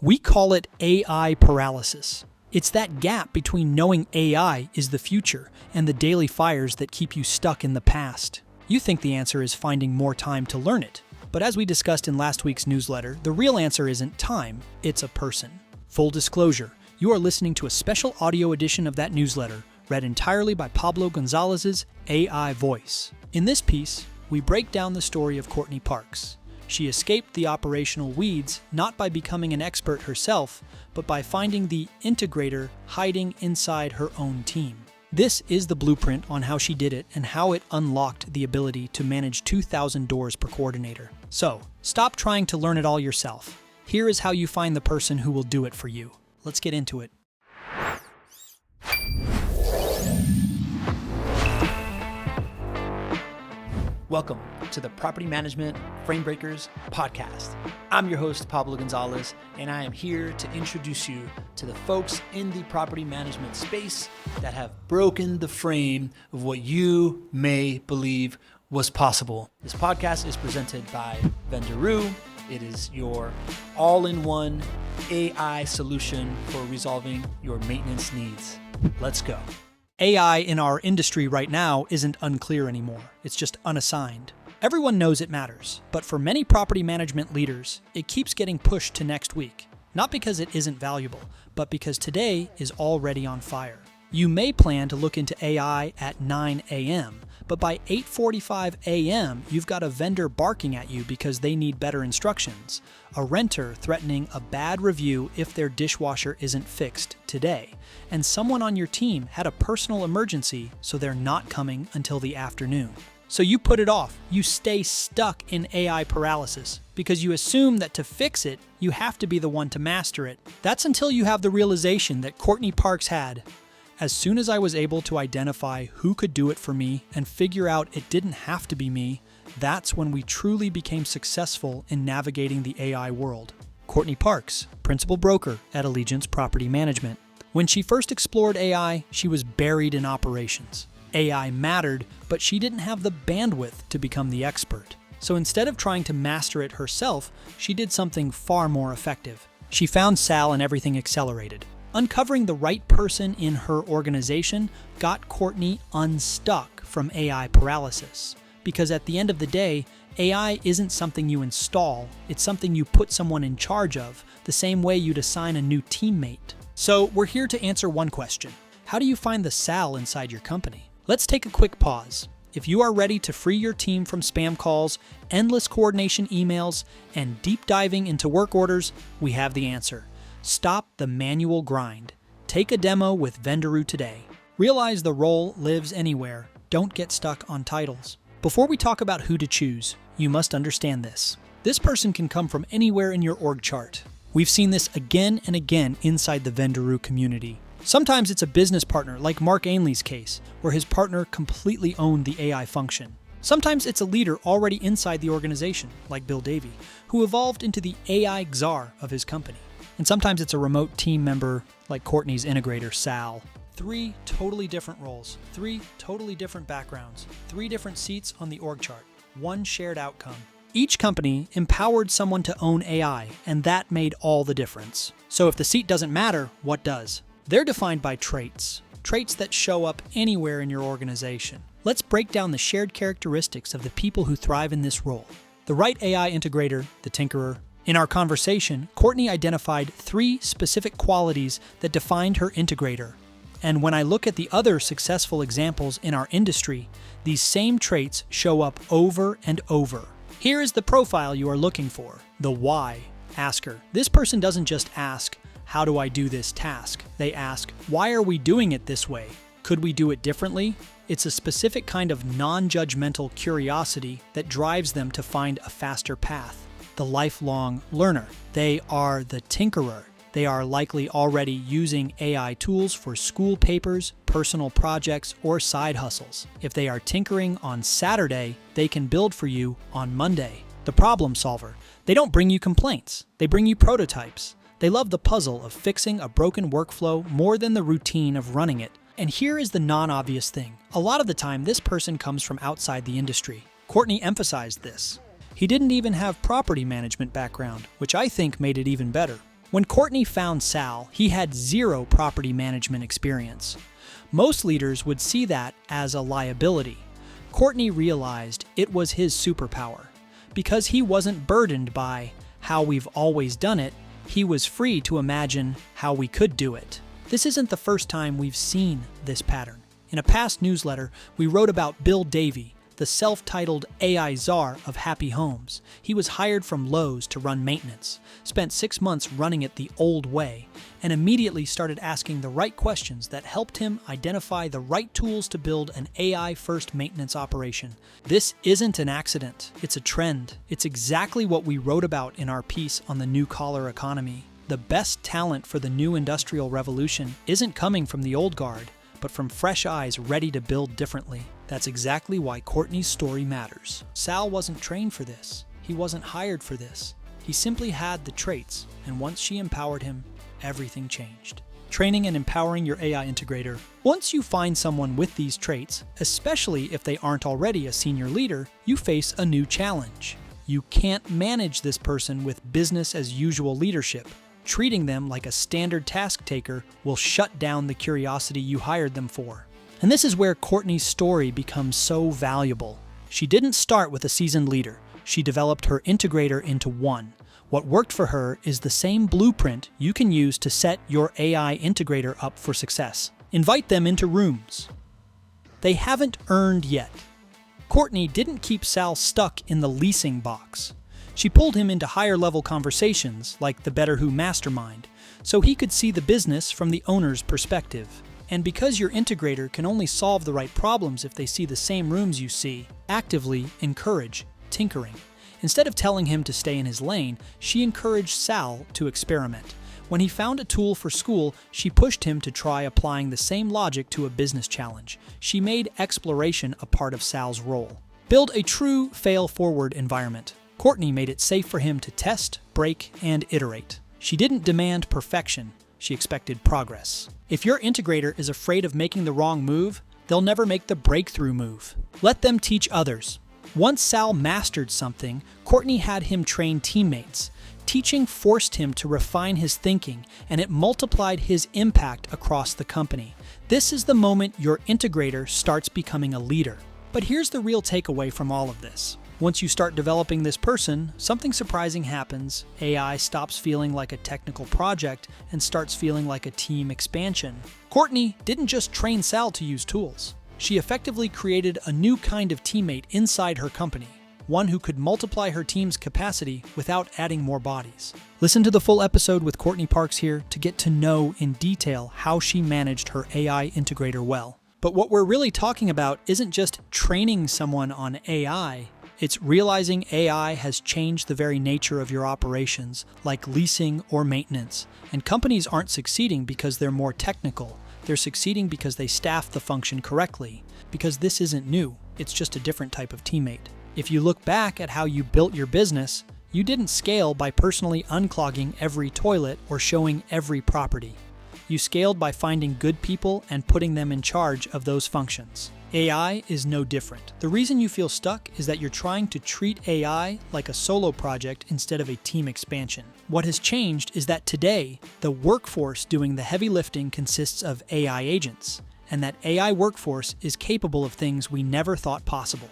We call it AI paralysis. It's that gap between knowing AI is the future and the daily fires that keep you stuck in the past. You think the answer is finding more time to learn it. But as we discussed in last week's newsletter, the real answer isn't time, it's a person. Full disclosure, you are listening to a special audio edition of that newsletter, read entirely by Pablo Gonzalez's AI voice. In this piece, we break down the story of Courtney Parks. She escaped the operational weeds not by becoming an expert herself, but by finding the integrator hiding inside her own team. This is the blueprint on how she did it and how it unlocked the ability to manage 2,000 doors per coordinator. So, stop trying to learn it all yourself. Here is how you find the person who will do it for you. Let's get into it. Welcome to the Property Management Frame Breakers podcast. I'm your host, Pablo Gonzalez, and I am here to introduce you to the folks in the property management space that have broken the frame of what you may believe was possible. This podcast is presented by Vendoroo. It is your all-in-one AI solution for resolving your maintenance needs. Let's go. AI in our industry right now isn't unclear anymore. It's just unassigned. Everyone knows it matters, but for many property management leaders, it keeps getting pushed to next week. Not because it isn't valuable, but because today is already on fire. You may plan to look into AI at 9 a.m., but by 8:45 a.m., you've got a vendor barking at you because they need better instructions, a renter threatening a bad review if their dishwasher isn't fixed today, and someone on your team had a personal emergency, so they're not coming until the afternoon. So you put it off. You stay stuck in AI paralysis because you assume that to fix it, you have to be the one to master it. That's until you have the realization that Courtney Parks had. As soon as I was able to identify who could do it for me and figure out it didn't have to be me, that's when we truly became successful in navigating the AI world. Courtney Parks, principal broker at Allegiance Property Management. When she first explored AI, she was buried in operations. AI mattered, but she didn't have the bandwidth to become the expert. So instead of trying to master it herself, she did something far more effective. She found Sal and everything accelerated. Uncovering the right person in her organization got Courtney unstuck from AI paralysis. Because at the end of the day, AI isn't something you install, it's something you put someone in charge of, the same way you'd assign a new teammate. So we're here to answer one question. How do you find the Sal inside your company? Let's take a quick pause. If you are ready to free your team from spam calls, endless coordination emails, and deep diving into work orders, we have the answer. Stop the manual grind. Take a demo with Vendoroo today. Realize the role lives anywhere. Don't get stuck on titles. Before we talk about who to choose, you must understand this. This person can come from anywhere in your org chart. We've seen this again and again inside the Vendoroo community. Sometimes it's a business partner, like Mark Ainley's case, where his partner completely owned the AI function. Sometimes it's a leader already inside the organization, like Bill Davey, who evolved into the AI czar of his company. And sometimes it's a remote team member like Courtney's integrator, Sal. 3 totally different roles, 3 totally different backgrounds, 3 different seats on the org chart, 1 shared outcome. Each company empowered someone to own AI, and that made all the difference. So if the seat doesn't matter, what does? They're defined by traits that show up anywhere in your organization. Let's break down the shared characteristics of the people who thrive in this role. The right AI integrator, the tinkerer. In our conversation, Courtney identified 3 specific qualities that defined her integrator. And when I look at the other successful examples in our industry, these same traits show up over and over. Here is the profile you are looking for, the why asker. This person doesn't just ask, how do I do this task? They ask, why are we doing it this way? Could we do it differently? It's a specific kind of non-judgmental curiosity that drives them to find a faster path. The lifelong learner. They are the tinkerer. They are likely already using AI tools for school papers, personal projects, or side hustles. If they are tinkering on Saturday, they can build for you on Monday. The problem solver. They don't bring you complaints. They bring you prototypes. They love the puzzle of fixing a broken workflow more than the routine of running it. And here is the non-obvious thing. A lot of the time, this person comes from outside the industry. Courtney emphasized this. He didn't even have property management background, which I think made it even better. When Courtney found Sal, he had zero property management experience. Most leaders would see that as a liability. Courtney realized it was his superpower. Because he wasn't burdened by how we've always done it, he was free to imagine how we could do it. This isn't the first time we've seen this pattern. In a past newsletter, we wrote about Bill Davey, the self-titled AI czar of happy homes. He was hired from Lowe's to run maintenance, spent 6 months running it the old way, and immediately started asking the right questions that helped him identify the right tools to build an AI-first maintenance operation. This isn't an accident, it's a trend. It's exactly what we wrote about in our piece on the new collar economy. The best talent for the new industrial revolution isn't coming from the old guard, but from fresh eyes ready to build differently. That's exactly why Courtney's story matters. Sal wasn't trained for this. He wasn't hired for this. He simply had the traits, and once she empowered him, everything changed. Training and empowering your AI integrator. Once you find someone with these traits, especially if they aren't already a senior leader, you face a new challenge. You can't manage this person with business as usual leadership. Treating them like a standard task taker will shut down the curiosity you hired them for. And this is where Courtney's story becomes so valuable. She didn't start with a seasoned leader. She developed her integrator into one. What worked for her is the same blueprint you can use to set your AI integrator up for success. Invite them into rooms they haven't earned yet. Courtney didn't keep Sal stuck in the leasing box. She pulled him into higher-level conversations, like the Better Who Mastermind, so he could see the business from the owner's perspective. And because your integrator can only solve the right problems if they see the same rooms you see, actively encourage tinkering. Instead of telling him to stay in his lane, she encouraged Sal to experiment. When he found a tool for school, she pushed him to try applying the same logic to a business challenge. She made exploration a part of Sal's role. Build a true fail-forward environment. Courtney made it safe for him to test, break, and iterate. She didn't demand perfection. She expected progress. If your integrator is afraid of making the wrong move, they'll never make the breakthrough move. Let them teach others. Once Sal mastered something, Courtney had him train teammates. Teaching forced him to refine his thinking, and it multiplied his impact across the company. This is the moment your integrator starts becoming a leader. But here's the real takeaway from all of this. Once you start developing this person, something surprising happens. AI stops feeling like a technical project and starts feeling like a team expansion. Courtney didn't just train Sal to use tools. She effectively created a new kind of teammate inside her company, one who could multiply her team's capacity without adding more bodies. Listen to the full episode with Courtney Parks here to get to know in detail how she managed her AI integrator well. But what we're really talking about isn't just training someone on AI. It's realizing AI has changed the very nature of your operations, like leasing or maintenance. And companies aren't succeeding because they're more technical. They're succeeding because they staff the function correctly. Because this isn't new, it's just a different type of teammate. If you look back at how you built your business, you didn't scale by personally unclogging every toilet or showing every property. You scaled by finding good people and putting them in charge of those functions. AI is no different. The reason you feel stuck is that you're trying to treat AI like a solo project instead of a team expansion. What has changed is that today, the workforce doing the heavy lifting consists of AI agents, and that AI workforce is capable of things we never thought possible.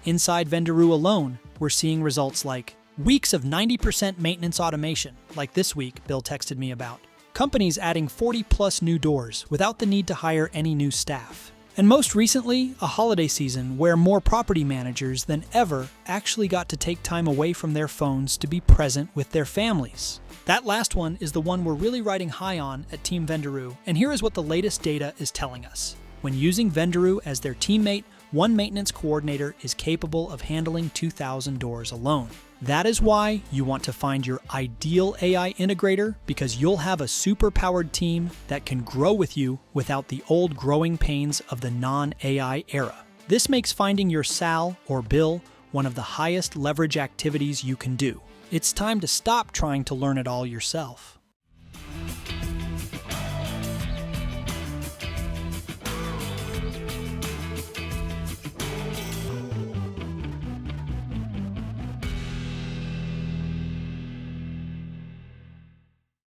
Inside Vendoroo alone, we're seeing results like weeks of 90% maintenance automation, like this week Bill texted me about. Companies adding 40+ new doors without the need to hire any new staff. And most recently, a holiday season where more property managers than ever actually got to take time away from their phones to be present with their families. That last one is the one we're really riding high on at Team Vendoroo, and here is what the latest data is telling us. When using Vendoroo as their teammate, one maintenance coordinator is capable of handling 2,000 doors alone. That is why you want to find your ideal AI integrator, because you'll have a superpowered team that can grow with you without the old growing pains of the non-AI era. This makes finding your Sal or Bill one of the highest leverage activities you can do. It's time to stop trying to learn it all yourself.